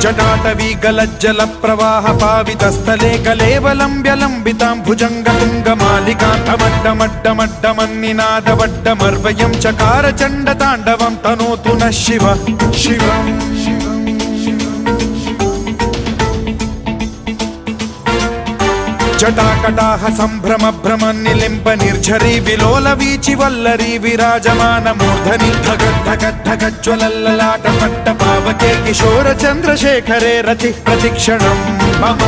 जटाटवी गलज्जल प्रवाह पावितस्थले कलेवलम्ब्यलम्बितां भुजङ्गतुङ्गमालिकान्तमड्डमड्डमड्डमन्निनादवड्डमर्वयं चकार चण्डताण्डवं तनोतु नः शिवः शिवम् जटाकटाह सम्भ्रम भ्रम निलिम्ब निर्झरी विलोल वीचि वल्लरी विराजमान मूर्धनि धगद्धगद्धगज्ज्वलल्ललाट पट्ट पावके किशोर चन्द्रशेखरे रति प्रतिक्षणम् मम